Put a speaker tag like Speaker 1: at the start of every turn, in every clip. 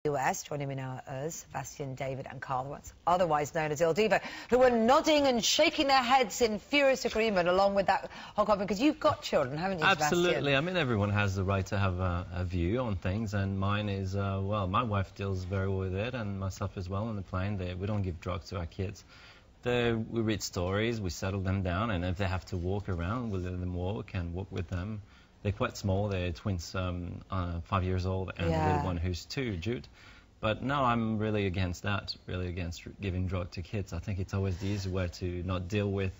Speaker 1: US, joining me now are Sebastian, David and Carl, otherwise known as Divo, who are nodding and shaking their heads in furious agreement along with that whole conference, because you've got children, haven't you, Sebastian?
Speaker 2: Absolutely. I mean, everyone has the right to have a view on things, and mine is, well, my wife deals very well with it, and myself as well on the plane. We don't give drugs to our kids. We read stories, we settle them down, and if they have to walk around, we let them walk and walk with them. They're quite small, they're twins, 5 years old, and the little one who's 2, Jude. But no, I'm really against that, really against giving drugs to kids. I think it's always the easy way to not deal with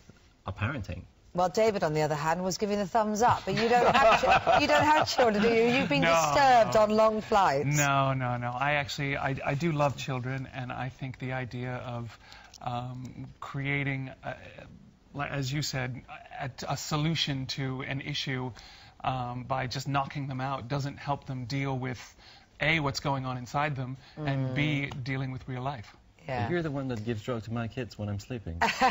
Speaker 2: our parenting.
Speaker 1: Well, David, on the other hand, was giving the thumbs up, but you don't have children, do you? You've been disturbed on long flights.
Speaker 3: No. I do love children, and I think the idea of creating, as you said, a solution to an issue by just knocking them out doesn't help them deal with A, what's going on inside them, and B, dealing with real life.
Speaker 2: Yeah. You're the one that gives drugs to my kids when I'm sleeping.
Speaker 1: It's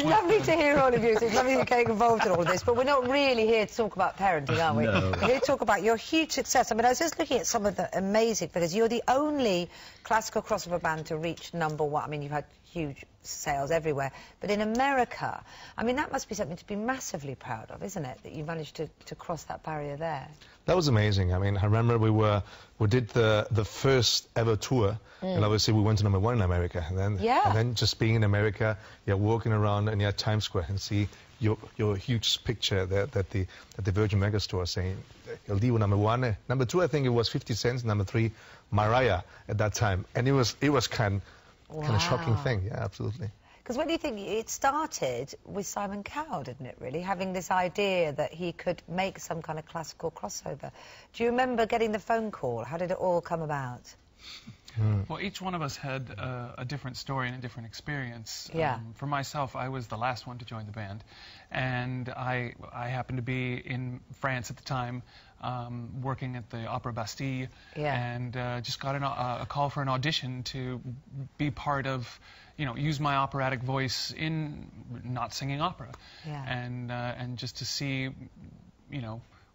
Speaker 1: lovely to hear all of you. It's lovely to get involved in all of this, but we're not really here to talk about parenting, are we?
Speaker 2: No.
Speaker 1: We're here to talk about your huge success. I mean, I was just looking at some of the amazing figures. You're the only classical crossover band to reach #1. I mean, you've had huge sales everywhere, but in America, I mean, that must be something to be massively proud of, isn't it, that you managed to cross that barrier there?
Speaker 4: That was amazing. I mean, I remember we did the first ever tour, and obviously we went to #1 in America, and then just being in America, walking around in Times Square and see your huge picture that the Virgin Megastore saying El Divo #1, #2 I think it was 50 Cent, #3 Mariah at that time, and it was kind of shocking thing. Yeah, absolutely.
Speaker 1: Because when do you think it started with Simon Cowell, didn't it, really? Having this idea that he could make some kind of classical crossover. Do you remember getting the phone call? How did it all come about?
Speaker 3: Well, each one of us had a different story and a different experience.
Speaker 1: Yeah.
Speaker 3: For myself, I was the last one to join the band, and I happened to be in France at the time, working at the Opera Bastille, and just got a call for an audition to be part of, use my operatic voice in not singing opera, and just to see,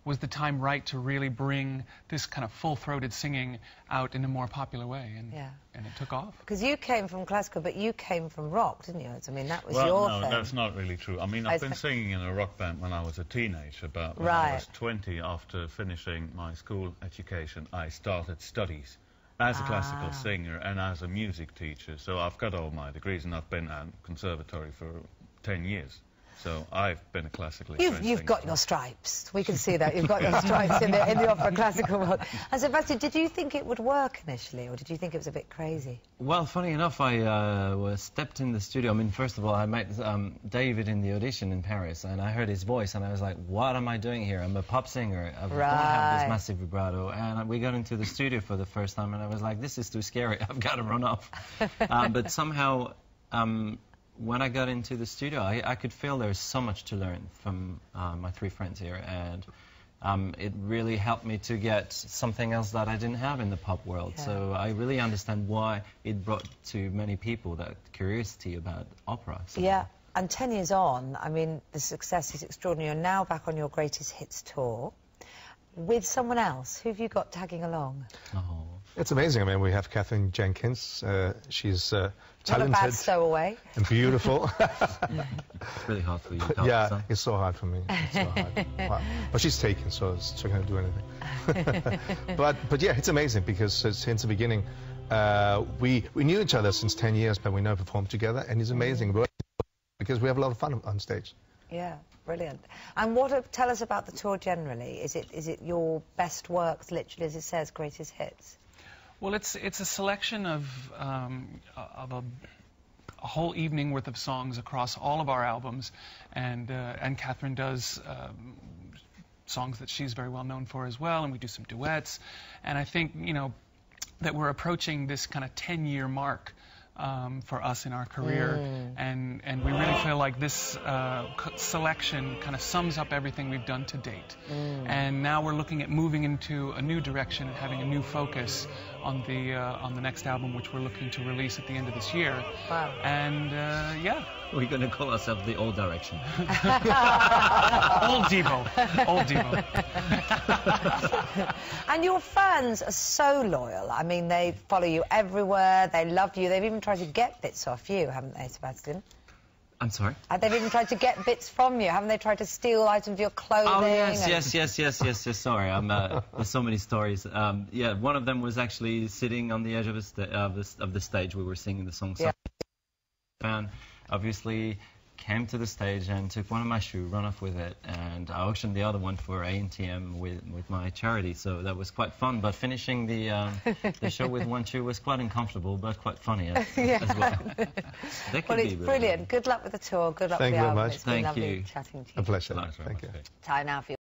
Speaker 3: was the time right to really bring this kind of full-throated singing out in a more popular way, and it took off.
Speaker 1: Because you came from classical, but you came from rock, didn't you? I mean, that was your thing.
Speaker 5: Well, no, that's not really true. I mean, I've been singing in a rock band when I was a teenager, but when I was 20, after finishing my school education, I started studies as a classical singer and as a music teacher. So I've got all my degrees, and I've been at conservatory for 10 years. So I've been a classically trained singer.
Speaker 1: You've got your stripes. We can see that. You've got your stripes in the opera classical world. And Sebastian, did you think it would work initially, or did you think it was a bit crazy?
Speaker 2: Well, funny enough, I stepped in the studio. I mean, first of all, I met David in the audition in Paris, and I heard his voice, and I was like, what am I doing here? I'm a pop singer. I don't have this massive vibrato. And we got into the studio for the first time, and I was like, this is too scary. I've got to run off. But somehow... when I got into the studio, I could feel there's so much to learn from my 3 friends here, and it really helped me to get something else that I didn't have in the pop world. So I really understand why it brought to many people that curiosity about opera. So.
Speaker 1: Yeah, and 10 years on, I mean, the success is extraordinary. You're now back on your greatest hits tour with someone else. Who have you got tagging along?
Speaker 2: Oh.
Speaker 4: It's amazing. I mean, we have Katherine Jenkins. She's talented.
Speaker 1: Not a bad stowaway.
Speaker 4: And beautiful.
Speaker 2: It's really hard for you.
Speaker 4: Yeah, it's so hard for me. It's so hard. Wow. But she's taken, so it's not going to do anything. but yeah, it's amazing because since the beginning, we knew each other since 10 years, but we never performed together, and it's amazing because we have a lot of fun on stage.
Speaker 1: Yeah, brilliant. And tell us about the tour generally. Is it your best works, literally, as it says, greatest hits?
Speaker 3: Well, it's a selection of a whole evening worth of songs across all of our albums, and Katherine does songs that she's very well known for as well, and we do some duets, and I think that we're approaching this kind of 10-year mark for us in our career, and we really feel like this selection kind of sums up everything we've done to date. And now we're looking at moving into a new direction and having a new focus on the next album, which we're looking to release at the end of this year.
Speaker 1: Wow.
Speaker 3: And yeah.
Speaker 2: We're going to call ourselves the All Direction.
Speaker 3: Old Divo. Old Divo.
Speaker 1: And your fans are so loyal. I mean, they follow you everywhere. They love you. They've even tried to get bits off you, haven't they, Sebastian?
Speaker 2: I'm sorry?
Speaker 1: They've even tried to get bits from you. Haven't they tried to steal items of your clothing?
Speaker 2: Oh, yes. Sorry, there's so many stories. Yeah, one of them was actually sitting on the edge of the stage. We were singing the song.
Speaker 1: Yeah.
Speaker 2: Fan obviously came to the stage and took one of my shoes, run off with it, and I auctioned the other one for A&TM with my charity, so that was quite fun. But finishing the show with one shoe was quite uncomfortable, but quite funny as well.
Speaker 1: Well, it's brilliant. Good luck with the tour. Good luck with the album.
Speaker 4: Thank you very much.
Speaker 1: It's been lovely chatting to you.
Speaker 4: A pleasure. Thank you.
Speaker 1: Time now for